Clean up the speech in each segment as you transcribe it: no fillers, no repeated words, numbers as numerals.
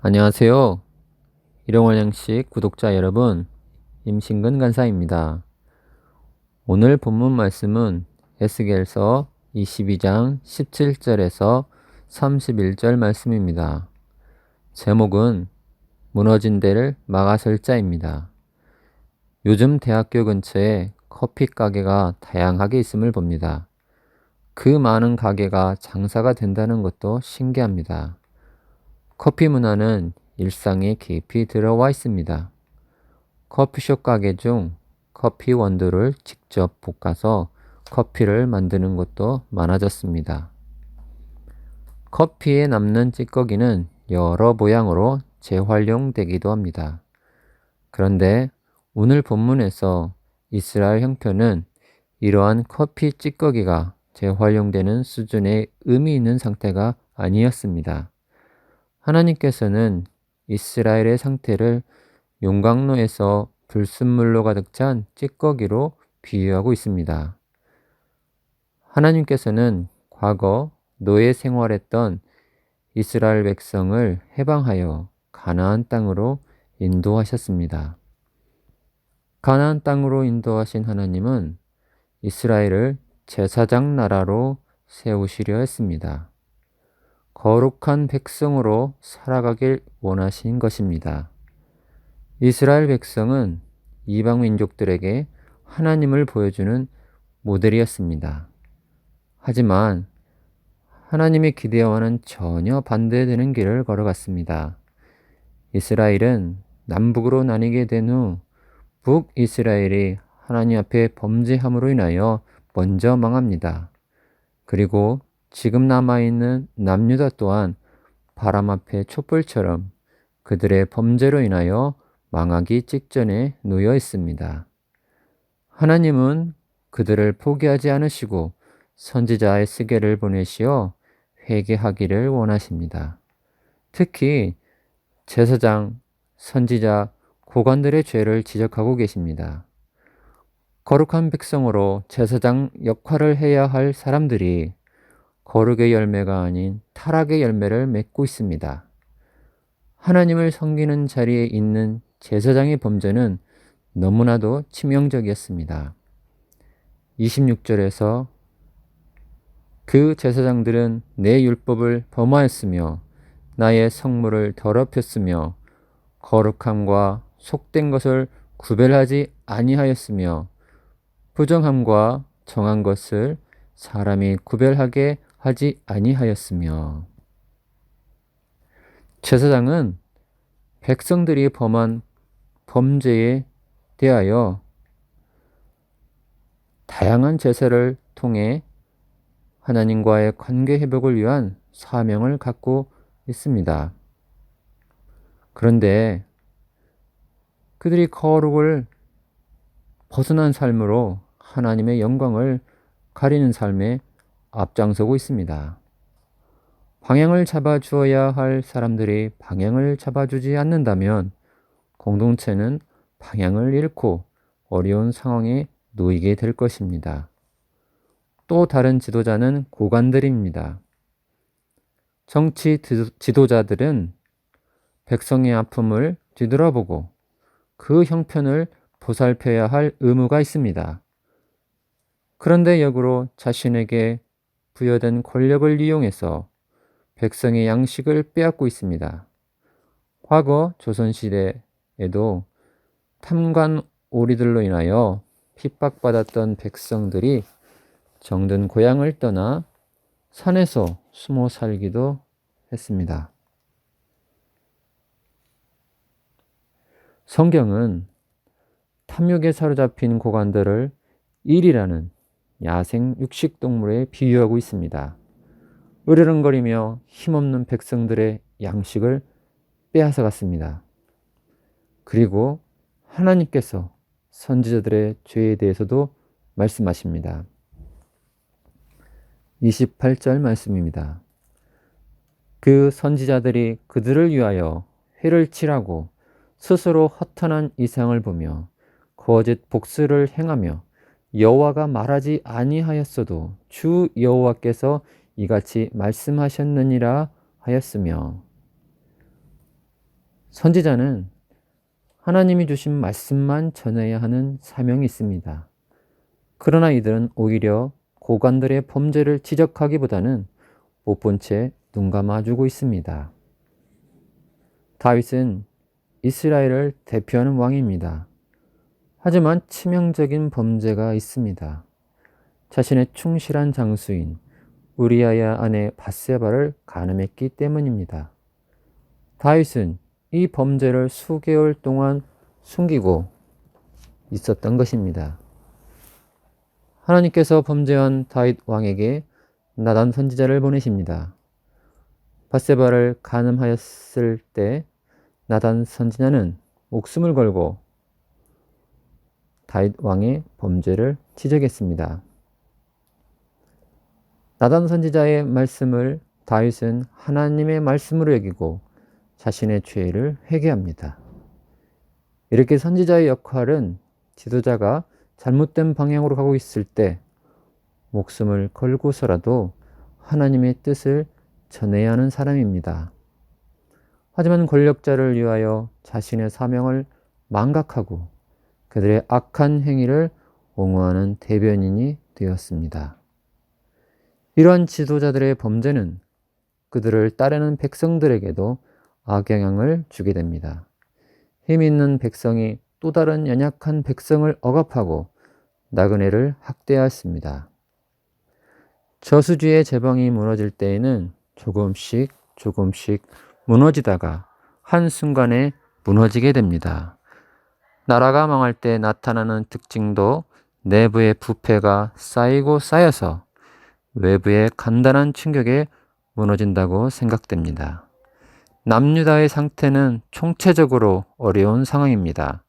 안녕하세요. 일용할 양식 구독자 여러분, 임신근 간사입니다. 오늘 본문 말씀은 에스겔서 22장 17절에서 31절 말씀입니다. 제목은 무너진 데를 막아설 자입니다. 요즘 대학교 근처에 커피 가게가 다양하게 있음을 봅니다. 그 많은 가게가 장사가 된다는 것도 신기합니다. 커피 문화는 일상에 깊이 들어와 있습니다. 커피숍 가게 중 커피 원두를 직접 볶아서 커피를 만드는 곳도 많아졌습니다. 커피에 남는 찌꺼기는 여러 모양으로 재활용되기도 합니다. 그런데 오늘 본문에서 이스라엘 형편은 이러한 커피 찌꺼기가 재활용되는 수준의 의미 있는 상태가 아니었습니다. 하나님께서는 이스라엘의 상태를 용광로에서 불순물로 가득 찬 찌꺼기로 비유하고 있습니다. 하나님께서는 과거 노예 생활했던 이스라엘 백성을 해방하여 가나안 땅으로 인도하셨습니다. 가나안 땅으로 인도하신 하나님은 이스라엘을 제사장 나라로 세우시려 했습니다. 거룩한 백성으로 살아가길 원하신 것입니다. 이스라엘 백성은 이방 민족들에게 하나님을 보여주는 모델이었습니다. 하지만 하나님의 기대와는 전혀 반대되는 길을 걸어갔습니다. 이스라엘은 남북으로 나뉘게 된 후 북이스라엘이 하나님 앞에 범죄함으로 인하여 먼저 망합니다. 그리고 지금 남아있는 남유다 또한 바람 앞에 촛불처럼 그들의 범죄로 인하여 망하기 직전에 놓여 있습니다. 하나님은 그들을 포기하지 않으시고 선지자 에스겔을 보내시어 회개하기를 원하십니다. 특히 제사장, 선지자, 고관들의 죄를 지적하고 계십니다. 거룩한 백성으로 제사장 역할을 해야 할 사람들이 거룩의 열매가 아닌 타락의 열매를 맺고 있습니다. 하나님을 섬기는 자리에 있는 제사장의 범죄는 너무나도 치명적이었습니다. 26절에서 그 제사장들은 내 율법을 범하였으며 나의 성물을 더럽혔으며 거룩함과 속된 것을 구별하지 아니하였으며 부정함과 정한 것을 사람이 구별하게 하지 아니하였으며. 제사장은 백성들이 범한 범죄에 대하여 다양한 제사를 통해 하나님과의 관계 회복을 위한 사명을 갖고 있습니다. 그런데 그들이 거룩을 벗어난 삶으로 하나님의 영광을 가리는 삶에 앞장서고 있습니다. 방향을 잡아주어야 할 사람들이 방향을 잡아주지 않는다면 공동체는 방향을 잃고 어려운 상황에 놓이게 될 것입니다. 또 다른 지도자는 고관들입니다. 정치 지도자들은 백성의 아픔을 뒤돌아보고 그 형편을 보살펴야 할 의무가 있습니다. 그런데 역으로 자신에게 부여된 권력을 이용해서 백성의 양식을 빼앗고 있습니다. 과거 조선시대에도 탐관 오리들로 인하여 핍박받았던 백성들이 정든 고향을 떠나 산에서 숨어 살기도 했습니다. 성경은 탐욕에 사로잡힌 고관들을 일이라는 야생 육식동물에 비유하고 있습니다. 으르렁거리며 힘없는 백성들의 양식을 빼앗아 갔습니다. 그리고 하나님께서 선지자들의 죄에 대해서도 말씀하십니다. 28절 말씀입니다. 그 선지자들이 그들을 위하여 회를 칠하고 스스로 허탄한 이상을 보며 거짓 복수를 행하며 여호와가 말하지 아니하였어도 주 여호와께서 이같이 말씀하셨느니라 하였으며. 선지자는 하나님이 주신 말씀만 전해야 하는 사명이 있습니다. 그러나 이들은 오히려 고관들의 범죄를 지적하기보다는 못 본 채 눈 감아주고 있습니다. 다윗은 이스라엘을 대표하는 왕입니다. 하지만 치명적인 범죄가 있습니다. 자신의 충실한 장수인 우리아의 아내 밧세바를 간음했기 때문입니다. 다윗은 이 범죄를 수개월 동안 숨기고 있었던 것입니다. 하나님께서 범죄한 다윗 왕에게 나단 선지자를 보내십니다. 밧세바를 간음하였을 때 나단 선지자는 목숨을 걸고 다윗 왕의 범죄를 지적했습니다. 나단 선지자의 말씀을 다윗은 하나님의 말씀으로 여기고 자신의 죄를 회개합니다. 이렇게 선지자의 역할은 지도자가 잘못된 방향으로 가고 있을 때 목숨을 걸고서라도 하나님의 뜻을 전해야 하는 사람입니다. 하지만 권력자를 위하여 자신의 사명을 망각하고 그들의 악한 행위를 옹호하는 대변인이 되었습니다. 이러한 지도자들의 범죄는 그들을 따르는 백성들에게도 악영향을 주게 됩니다. 힘 있는 백성이 또 다른 연약한 백성을 억압하고 나그네를 학대하였습니다. 저수지의 제방이 무너질 때에는 조금씩 무너지다가 한순간에 무너지게 됩니다. 나라가 망할 때 나타나는 특징도 내부의 부패가 쌓이고 쌓여서 외부의 간단한 충격에 무너진다고 생각됩니다. 남유다의 상태는 총체적으로 어려운 상황입니다.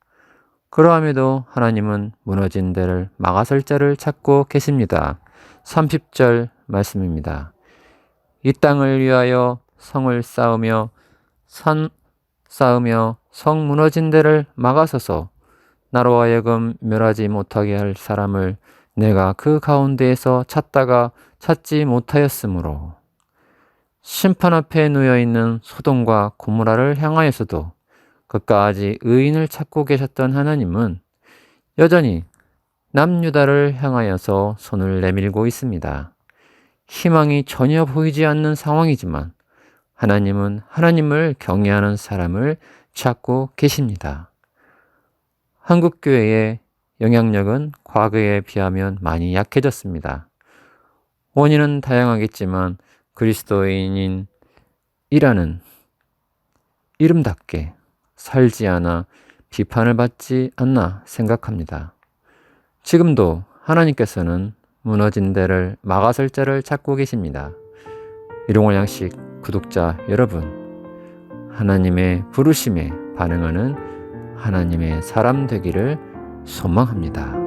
그러함에도 하나님은 무너진 데를 막아설 자를 찾고 계십니다. 30절 말씀입니다. 이 땅을 위하여 성을 쌓으며 성 무너진 데를 막아서서 나로 하여금 멸하지 못하게 할 사람을 내가 그 가운데에서 찾다가 찾지 못하였으므로 심판 앞에 놓여있는 소돔과 고모라를 향하여서도 그까지 의인을 찾고 계셨던 하나님은 여전히 남유다를 향하여서 손을 내밀고 있습니다. 희망이 전혀 보이지 않는 상황이지만 하나님은 하나님을 경외하는 사람을 찾고 계십니다. 한국교회의 영향력은 과거에 비하면 많이 약해졌습니다. 원인은 다양하겠지만 그리스도인인 이라는 이름답게 살지 않아 비판을 받지 않나 생각합니다. 지금도 하나님께서는 무너진 데를 막아설 자를 찾고 계십니다. 일용할 양식 구독자 여러분, 하나님의 부르심에 반응하는 하나님의 사람 되기를 소망합니다.